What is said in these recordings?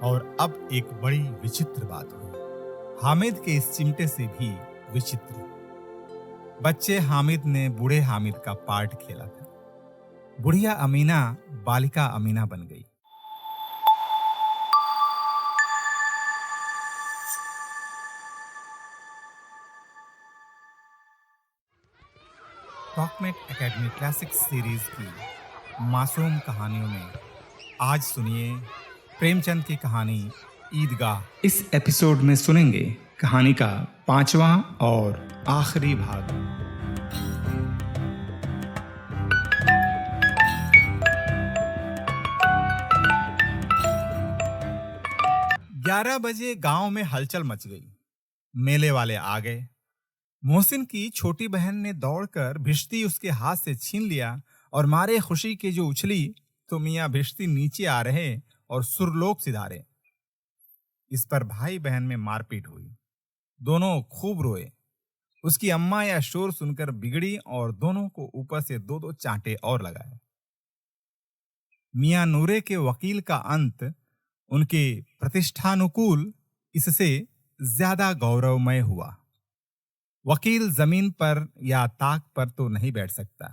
और अब एक बड़ी विचित्र बात हुई। हामिद के इस चिमटे से भी विचित्र। बच्चे हामिद ने बूढ़े हामिद का पार्ट खेला था। बुढ़िया अमीना बालिका अमीना बन गई। टॉकमेट एकेडमी क्लासिक्स सीरीज की मासूम कहानियों में आज सुनिए प्रेमचंद की कहानी ईदगाह। इस एपिसोड में सुनेंगे कहानी का 5वां और आखिरी भाग। ग्यारह बजे गांव में हलचल मच गई। मेले वाले आ गए। मोहसिन की छोटी बहन ने दौड़कर भिश्ती उसके हाथ से छीन लिया और मारे खुशी के जो उछली तो मियां भिश्ती नीचे आ रहे और सुरलोक सिधारे। इस पर भाई बहन में मारपीट हुई। दोनों खूब रोए। उसकी अम्मा यह शोर सुनकर बिगड़ी और दोनों को ऊपर से दो दो चांटे और लगाए। मियां नूरे के वकील का अंत उनके प्रतिष्ठानुकूल इससे ज्यादा गौरवमय हुआ। वकील जमीन पर या ताक पर तो नहीं बैठ सकता।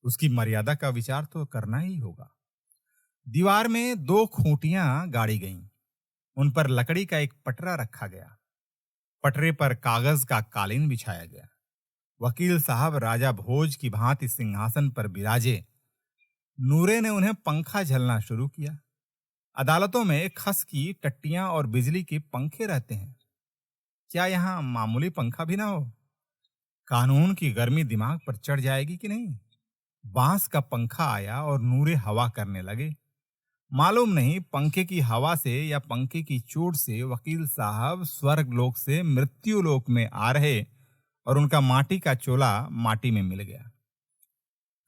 उसकी मर्यादा का विचार तो करना ही होगा। दीवार में 2 खूंटियां गाड़ी गईं। उन पर लकड़ी का एक पटरा रखा गया। पटरे पर कागज का कालीन बिछाया गया। वकील साहब राजा भोज की भांति सिंहासन पर बिराजे। नूरे ने उन्हें पंखा झलना शुरू किया। अदालतों में खस की टट्टियां और बिजली के पंखे रहते हैं। क्या यहां मामूली पंखा भी ना हो? कानून की गर्मी दिमाग पर चढ़ जाएगी कि नहीं? बांस का पंखा आया और नूरे हवा करने लगे। मालूम नहीं पंखे की हवा से या पंखे की चोट से वकील साहब स्वर्ग लोक से मृत्यु लोक में आ रहे और उनका माटी का चोला माटी में मिल गया।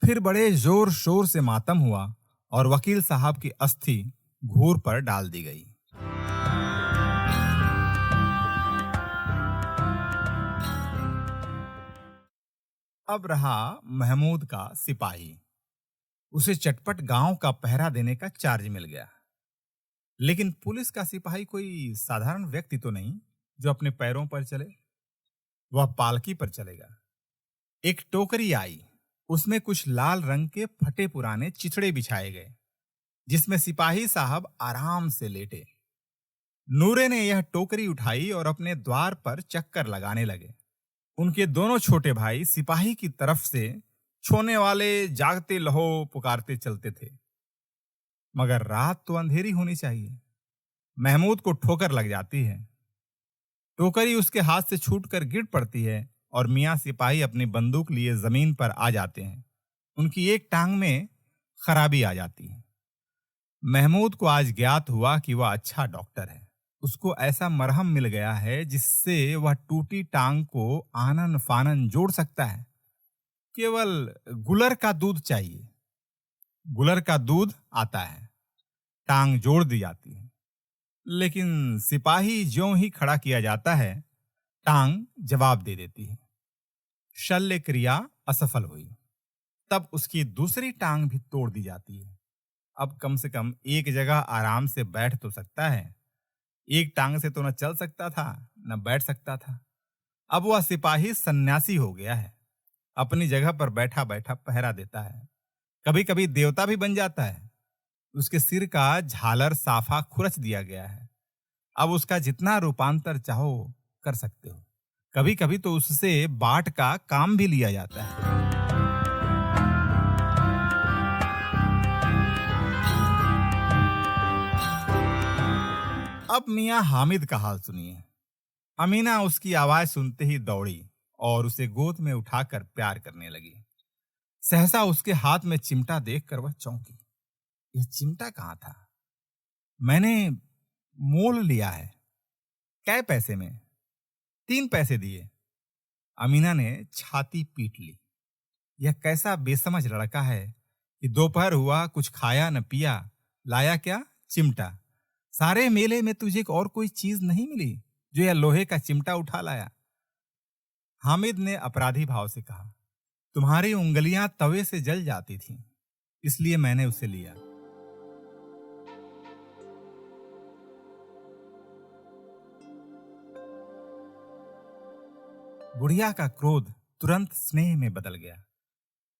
फिर बड़े जोर शोर से मातम हुआ और वकील साहब की अस्थि घूर पर डाल दी गई। अब रहा महमूद का सिपाही। उसे चटपट गांव का पहरा देने का चार्ज मिल गया। लेकिन पुलिस का सिपाही कोई साधारण व्यक्ति तो नहीं जो अपने पैरों पर चले। वह पालकी पर चलेगा। एक टोकरी आई। उसमें कुछ लाल रंग के फटे पुराने चिथड़े बिछाए गए जिसमें सिपाही साहब आराम से लेटे। नूरे ने यह टोकरी उठाई और अपने द्वार पर चक्कर लगाने लगे। उनके दोनों छोटे भाई सिपाही की तरफ से छोने वाले जागते लहो पुकारते चलते थे। मगर रात तो अंधेरी होनी चाहिए। महमूद को ठोकर लग जाती है। टोकरी उसके हाथ से छूटकर गिर पड़ती है और मियां सिपाही अपनी बंदूक लिए जमीन पर आ जाते हैं। उनकी एक टांग में खराबी आ जाती है। महमूद को आज ज्ञात हुआ कि वह अच्छा डॉक्टर है। उसको ऐसा मरहम मिल गया है जिससे वह टूटी टांग को आनन फानन जोड़ सकता है। केवल गुलर का दूध चाहिए। गुलर का दूध आता है। टांग जोड़ दी जाती है। लेकिन सिपाही ज्यों ही खड़ा किया जाता है, टांग जवाब दे देती है। शल्य क्रिया असफल हुई। तब उसकी दूसरी टांग भी तोड़ दी जाती है। अब कम से कम एक जगह आराम से बैठ तो सकता है। एक टांग से तो न चल सकता था न बैठ सकता था। अब वह सिपाही सन्यासी हो गया है। अपनी जगह पर बैठा बैठा पहरा देता है। कभी कभी देवता भी बन जाता है। उसके सिर का झालर साफा खुरच दिया गया है। अब उसका जितना रूपांतर चाहो कर सकते हो। कभी कभी तो उससे बाट का काम भी लिया जाता है। अब मियां हामिद का हाल सुनिए। अमीना उसकी आवाज सुनते ही दौड़ी और उसे गोद में उठाकर प्यार करने लगी। सहसा उसके हाथ में चिमटा देखकर वह चौंकी। यह चिमटा कहाँ था? मैंने मोल लिया है। कै पैसे में? 3 पैसे दिए। अमीना ने छाती पीट ली। यह कैसा बेसमझ लड़का है कि दोपहर हुआ, कुछ खाया न पिया, लाया क्या? चिमटा। सारे मेले में तुझे और कोई चीज नहीं मिली जो यह लोहे का चिमटा उठा लाया? हामिद ने अपराधी भाव से कहा, तुम्हारी उंगलियां तवे से जल जाती थीं, इसलिए मैंने उसे लिया। बुढ़िया का क्रोध तुरंत स्नेह में बदल गया,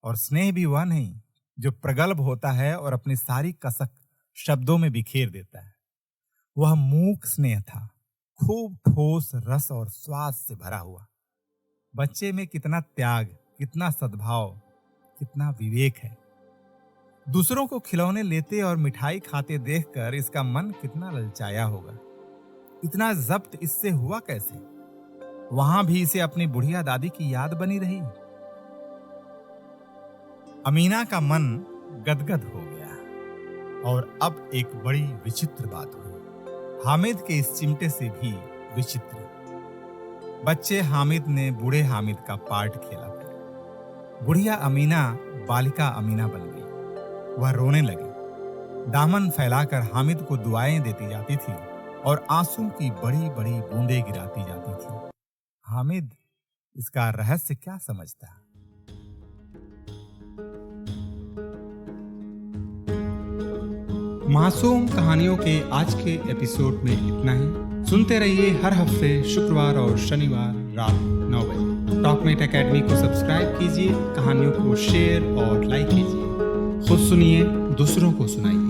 और स्नेह भी वह नहीं जो प्रगल्भ होता है और अपनी सारी कसक शब्दों में बिखेर देता है। वह मूक स्नेह था, खूब ठोस रस और स्वाद से भरा हुआ। बच्चे में कितना त्याग, कितना सद्भाव, कितना विवेक है। दूसरों को खिलौने लेते और मिठाई खाते देखकर इसका मन कितना ललचाया होगा। इतना जब्त इससे हुआ कैसे? वहां भी इसे अपनी बुढ़िया दादी की याद बनी रही। अमीना का मन गदगद हो गया। और अब एक बड़ी विचित्र बात हुई, हामिद के इस चिमटे से भी विचित्र। बच्चे हामिद ने बूढ़े हामिद का पार्ट खेला। बुढ़िया अमीना बालिका अमीना बन गई। वह रोने लगी, दामन फैलाकर हामिद को दुआएं देती जाती थी और आंसू की बड़ी बड़ी बूंदें गिराती जाती थी। हामिद इसका रहस्य क्या समझता? मासूम कहानियों के आज के एपिसोड में इतना ही। सुनते रहिए हर हफ्ते शुक्रवार और शनिवार रात 9 बजे। टॉकमेट एकेडमी को सब्सक्राइब कीजिए, कहानियों को शेयर और लाइक कीजिए। खुद सुनिए, दूसरों को सुनाइए।